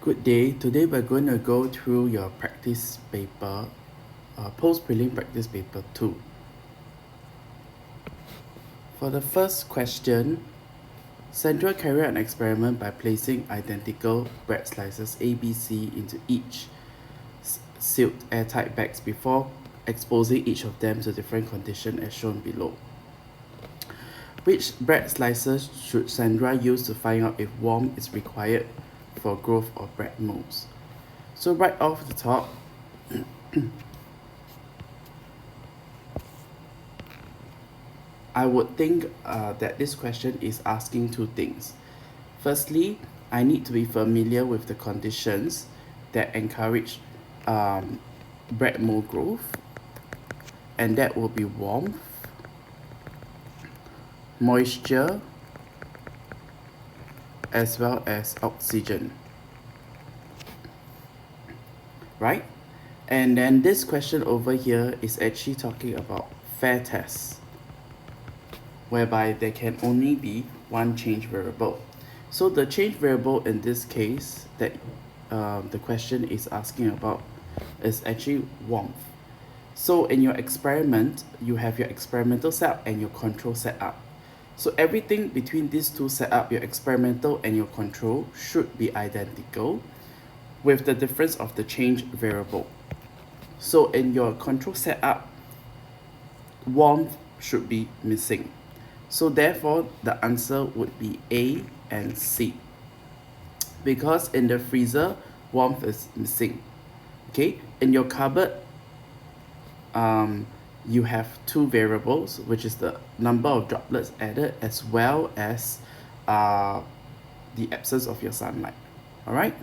Good day. Today we're going to go through your practice paper, post-prelim practice paper 2. For the first question, Sandra carried out an experiment by placing identical bread slices A, B, C into each sealed airtight bags before exposing each of them to different conditions as shown below. Which bread slices should Sandra use to find out if warmth is required for growth of bread molds? So right off the top, I would think that this question is asking two things. Firstly, I need to be familiar with the conditions that encourage bread mold growth, and that will be warmth, moisture, as well as oxygen, right? And then this question over here is actually talking about fair tests, whereby there can only be one change variable. So the change variable in this case that the question is asking about is actually warmth. So in your experiment, you have your experimental setup and your control setup. So everything between these two setup, your experimental and your control, should be identical with the difference of the change variable. So in your control setup, warmth should be missing. So therefore, the answer would be A and C. Because in the freezer, warmth is missing. Okay, in your cupboard, you have two variables, which is the number of droplets added as well as the absence of your sunlight. All right.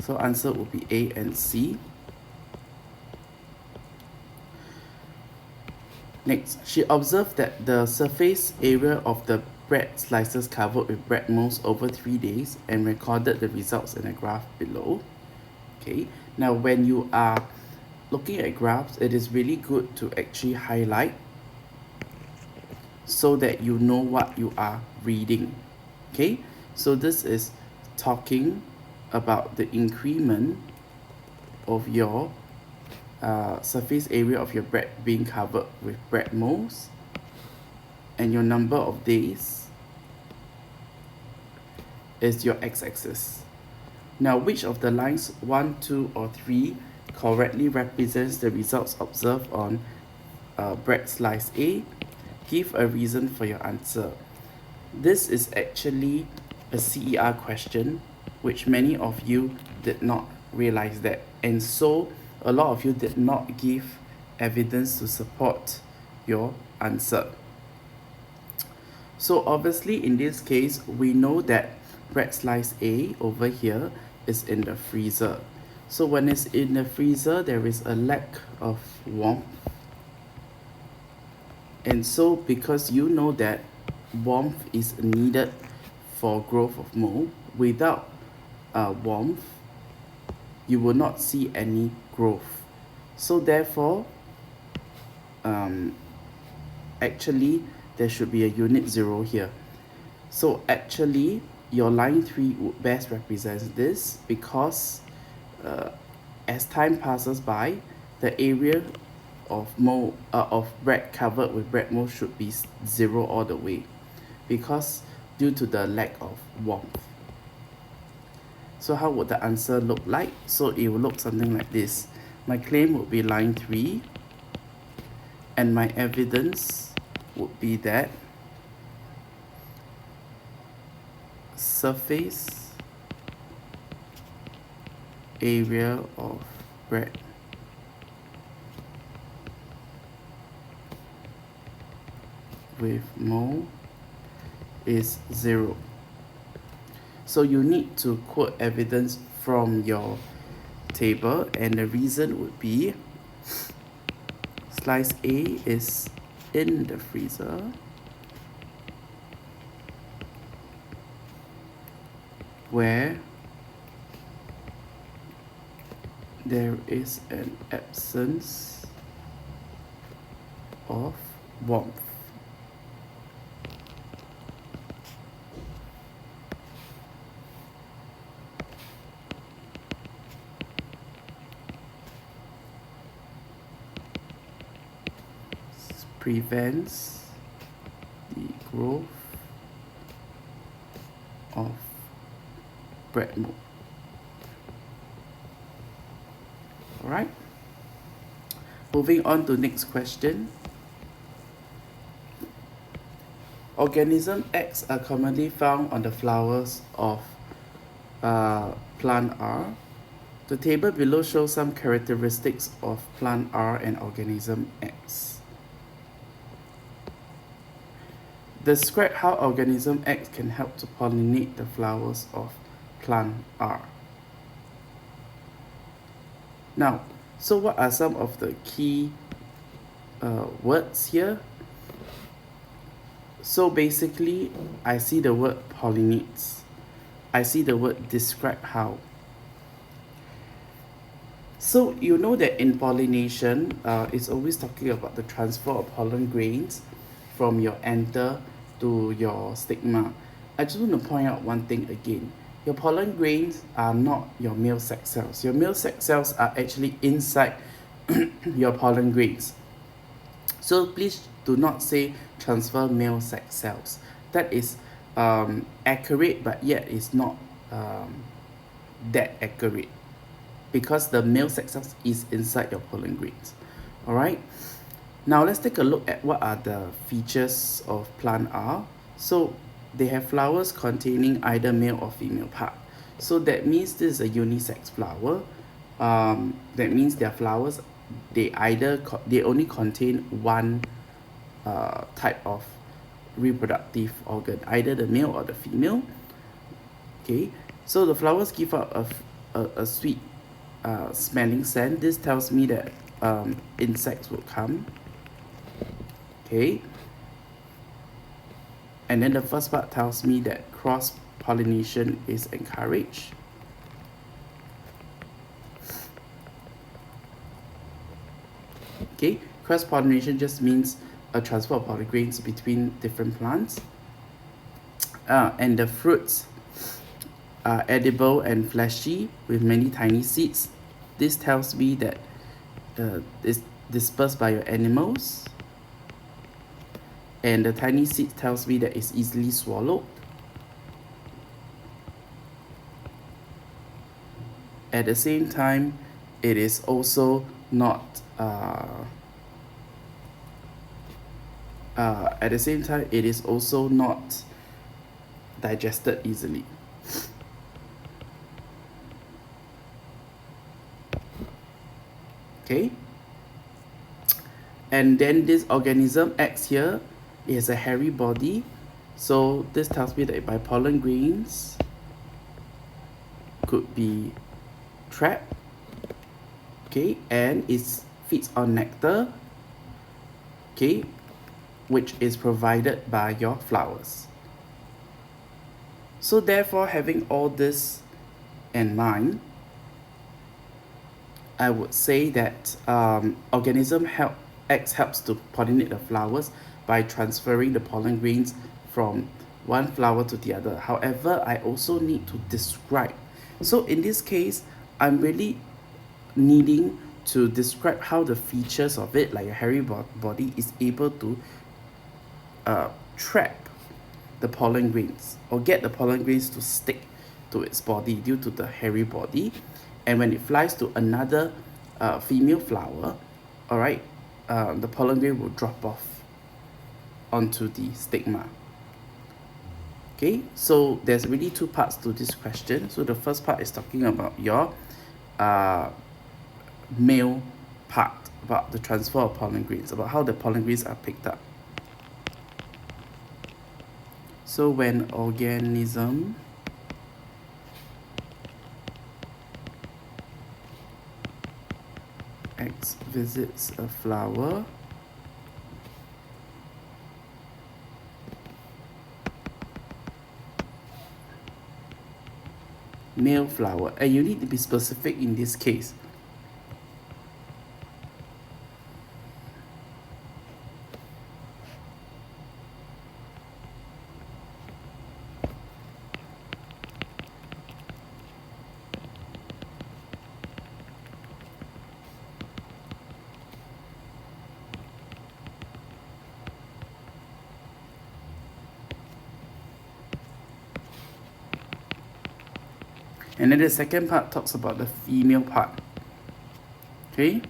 So answer would be A and C. Next, she observed that the surface area of the bread slices covered with bread molds over 3 days and recorded the results in a graph below. Okay, now when you are looking at graphs, it is really good to actually highlight so that you know what you are reading. Okay, so this is talking about the increment of your surface area of your bread being covered with bread molds, and your number of days is your x-axis. Now, which of the lines 1, 2, or 3 correctly represents the results observed on bread slice A? Give a reason for your answer. This is actually a CER question, which many of you did not realize that, and so a lot of you did not give evidence to support your answer. So obviously in this case, we know that bread slice A over here is in the freezer. So when it's in the freezer, there is a lack of warmth. And so because you know that warmth is needed for growth of mold, without warmth, you will not see any growth. So therefore, actually, there should be a unit 0 here. So actually, your line 3 would best represent this, because as time passes by, the area of mold of bread covered with bread mold should be 0 all the way, because due to the lack of warmth. So how would the answer look like? So it will look something like this. My claim would be line 3, and my evidence would be that surface area of bread with mold is 0. So you need to quote evidence from your table, and the reason would be slice A is in the freezer, where there is an absence of warmth. prevents the growth of bread mold. Alright, moving on to next question. Organism X are commonly found on the flowers of plant R. The table below shows some characteristics of plant R and organism X. Describe how organism X can help to pollinate the flowers of plant R. Now, so what are some of the key words here? So basically, I see the word pollinates. I see the word describe how. So you know that in pollination, it's always talking about the transfer of pollen grains from your anther to your stigma. I just want to point out one thing again. Your pollen grains are not your male sex cells. Your male sex cells are actually inside your pollen grains. So please do not say transfer male sex cells. That is accurate, but yet it's not that accurate, because the male sex cells is inside your pollen grains. Alright, now let's take a look at what are the features of plant R. So they have flowers containing either male or female part. So that means this is a unisex flower. That means their flowers, they only contain one type of reproductive organ, either the male or the female. Okay, so the flowers give out a sweet smelling scent. This tells me that insects will come. Okay, and then the first part tells me that cross pollination is encouraged. Okay, cross pollination just means a transfer of pollen grains between different plants. And the fruits are edible and fleshy with many tiny seeds. This tells me that it's dispersed by your animals. And the tiny seed tells me that it's easily swallowed. At the same time, it is also not digested easily. Okay, and then this organism X here is a hairy body, so this tells me that by pollen grains could be trapped. Okay, and it feeds on nectar, okay, which is provided by your flowers. So therefore, having all this in mind, I would say that organism X helps to pollinate the flowers by transferring the pollen grains from one flower to the other. However, I also need to describe. So in this case, I'm really needing to describe how the features of it, like a hairy body, is able to trap the pollen grains or get the pollen grains to stick to its body due to the hairy body. And when it flies to another female flower, alright, the pollen grain will drop off onto the stigma. Okay, so there's really two parts to this question. So the first part is talking about your male part, about the transfer of pollen grains, about how the pollen grains are picked up. So when organism X visits a flower, male flower, and you need to be specific in this case. And then the second part talks about the female part. Okay?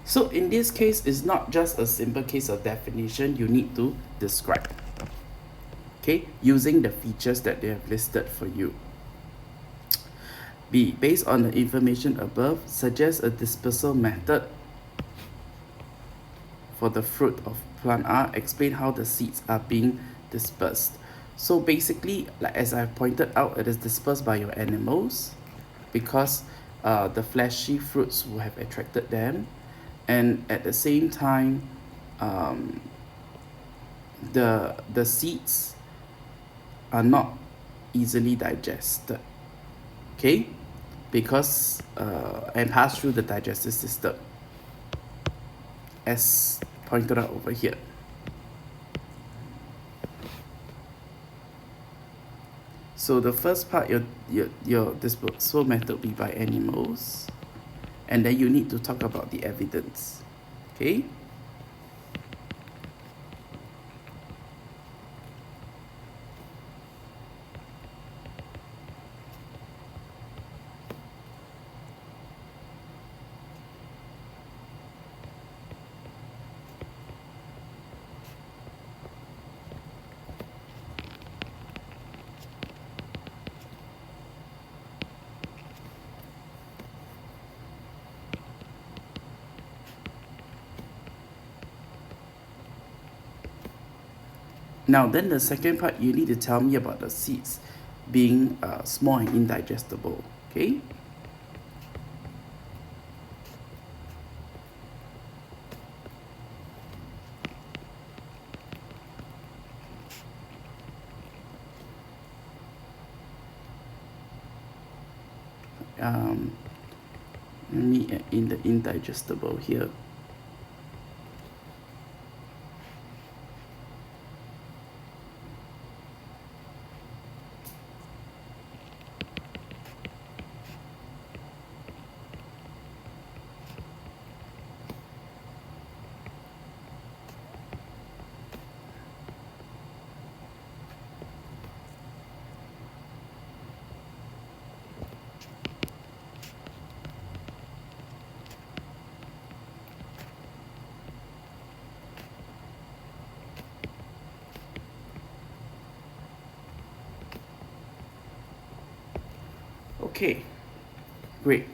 So in this case, it's not just a simple case of definition, you need to describe. Okay, using the features that they have listed for you. B. Based on the information above, suggest a dispersal method for the fruit of plant R. Explain how the seeds are being dispersed. So basically, like as I pointed out, it is dispersed by your animals because the fleshy fruits will have attracted them, and at the same time, the seeds are not easily digested. Okay, because and pass through the digestive system, as pointed out over here. So the first part, your dispersal method will be by animals, and then you need to talk about the evidence. Okay. Now then the second part, you need to tell me about the seeds being small and indigestible. Okay. Let me add in the indigestible here. Okay, great.